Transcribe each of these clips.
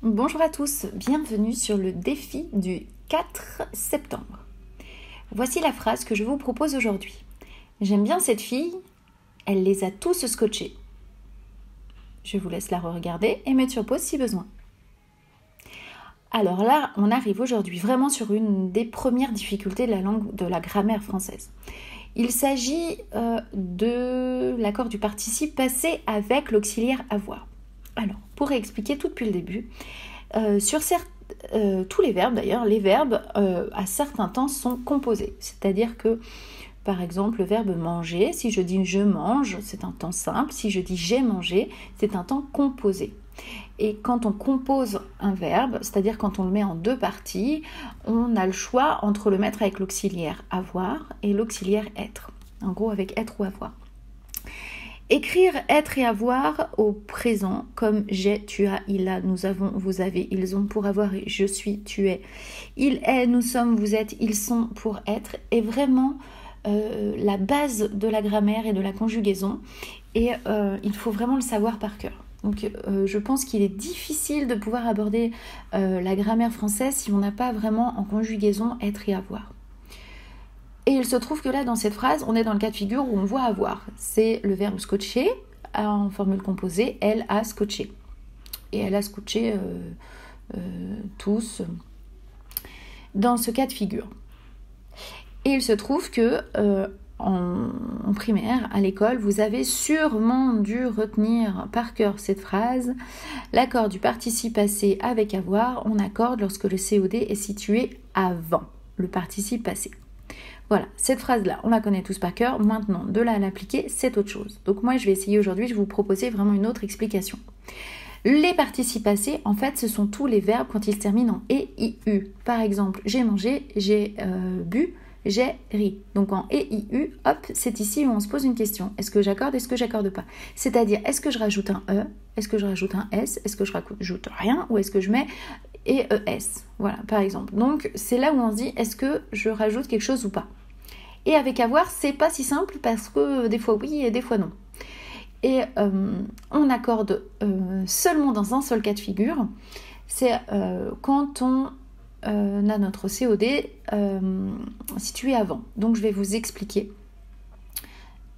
Bonjour à tous, bienvenue sur le défi du 4 septembre. Voici la phrase que je vous propose aujourd'hui. J'aime bien cette fille, elle les a tous scotchés. Je vous laisse la regarder et mettre sur pause si besoin. Alors là, on arrive aujourd'hui vraiment sur une des premières difficultés de la langue, de la grammaire française. Il s'agit de l'accord du participe passé avec l'auxiliaire avoir. Alors, pour expliquer tout depuis le début, tous les verbes d'ailleurs, les verbes à certains temps sont composés. C'est-à-dire que, par exemple, le verbe manger, si je dis je mange, c'est un temps simple. Si je dis j'ai mangé, c'est un temps composé. Et quand on compose un verbe, c'est-à-dire quand on le met en deux parties, on a le choix entre le mettre avec l'auxiliaire avoir et l'auxiliaire être. En gros, avec être ou avoir. Écrire être et avoir au présent, comme j'ai, tu as, il a, nous avons, vous avez, ils ont pour avoir, je suis, tu es, il est, nous sommes, vous êtes, ils sont pour être, est vraiment la base de la grammaire et de la conjugaison. Et il faut vraiment le savoir par cœur. Donc je pense qu'il est difficile de pouvoir aborder la grammaire française si on n'a pas vraiment en conjugaison être et avoir. Et il se trouve que là, dans cette phrase, on est dans le cas de figure où on voit avoir. C'est le verbe scotcher, en formule composée, elle a scotché. Et elle a scotché tous dans ce cas de figure. Et il se trouve que en primaire, à l'école, vous avez sûrement dû retenir par cœur cette phrase. L'accord du participe passé avec avoir, on accorde lorsque le COD est situé avant le participe passé. Voilà, cette phrase-là, on la connaît tous par cœur. Maintenant, de là à l'appliquer, c'est autre chose. Donc moi, je vais essayer aujourd'hui, je vais vous proposer vraiment une autre explication. Les participes passés, en fait, ce sont tous les verbes quand ils se terminent en « EIU ». Par exemple, j'ai mangé, j'ai bu, j'ai ri. Donc en EIU, hop, c'est ici où on se pose une question. Est-ce que j'accorde, est-ce que j'accorde pas? C'est-à-dire, est-ce que je rajoute un E? Est-ce que je rajoute un S? Est-ce que je rajoute rien? Ou est-ce que je mets EES? Voilà, par exemple. Donc, c'est là où on se dit, est-ce que je rajoute quelque chose ou pas? Et avec avoir, c'est pas si simple parce que des fois oui et des fois non. Et on accorde seulement dans un seul cas de figure. C'est quand on a notre COD situé avant. Donc je vais vous expliquer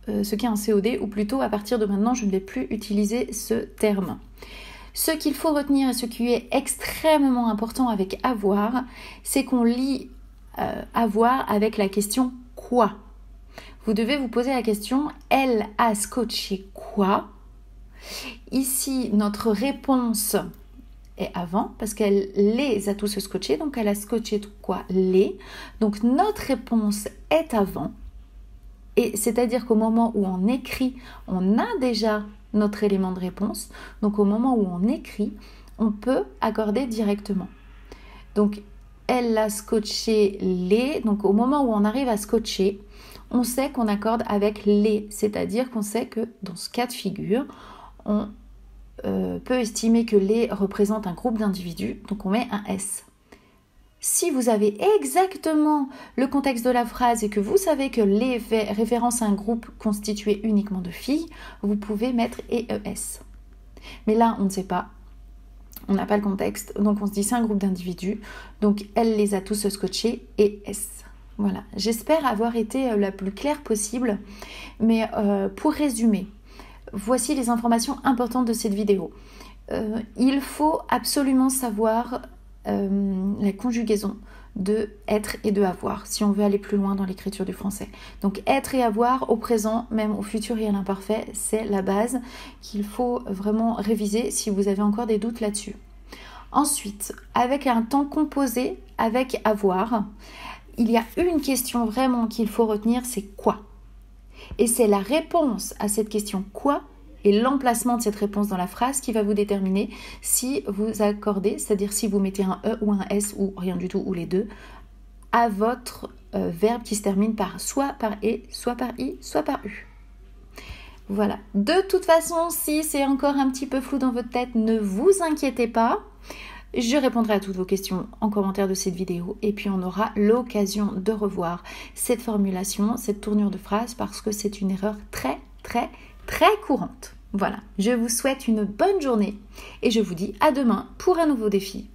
ce qu'est un COD, ou plutôt à partir de maintenant, je ne vais plus utiliser ce terme. Ce qu'il faut retenir et ce qui est extrêmement important avec avoir, c'est qu'on lit avoir avec la question quoi. Vous devez vous poser la question, elle a scotché quoi? Ici, notre réponse est avant, parce qu'elle les a tous scotchés, donc elle a scotché quoi? Les. Donc notre réponse est avant, et c'est-à-dire qu'au moment où on écrit, on a déjà notre élément de réponse, donc au moment où on écrit, on peut accorder directement. Donc elle a scotché les, donc au moment où on arrive à scotcher, on sait qu'on accorde avec les, c'est-à-dire qu'on sait que dans ce cas de figure, on peut estimer que les représente un groupe d'individus, donc on met un S. Si vous avez exactement le contexte de la phrase et que vous savez que les fait référence à un groupe constitué uniquement de filles, vous pouvez mettre EES. Mais là, on ne sait pas. On n'a pas le contexte, donc on se dit c'est un groupe d'individus, donc elle les a tous scotchés et S. Voilà, j'espère avoir été la plus claire possible, mais pour résumer, voici les informations importantes de cette vidéo. Il faut absolument savoir la conjugaison de être et de avoir, si on veut aller plus loin dans l'écriture du français. Donc être et avoir au présent, même au futur et à l'imparfait, c'est la base qu'il faut vraiment réviser si vous avez encore des doutes là-dessus. Ensuite, avec un temps composé, avec avoir, il y a une question vraiment qu'il faut retenir, c'est quoi? Et c'est la réponse à cette question quoi et l'emplacement de cette réponse dans la phrase qui va vous déterminer si vous accordez, c'est-à-dire si vous mettez un E ou un S ou rien du tout ou les deux, à votre verbe qui se termine par soit par E, soit par I, soit par U. Voilà. De toute façon, si c'est encore un petit peu flou dans votre tête, ne vous inquiétez pas. Je répondrai à toutes vos questions en commentaire de cette vidéo et puis on aura l'occasion de revoir cette formulation, cette tournure de phrase parce que c'est une erreur très courante. Voilà, je vous souhaite une bonne journée et je vous dis à demain pour un nouveau défi.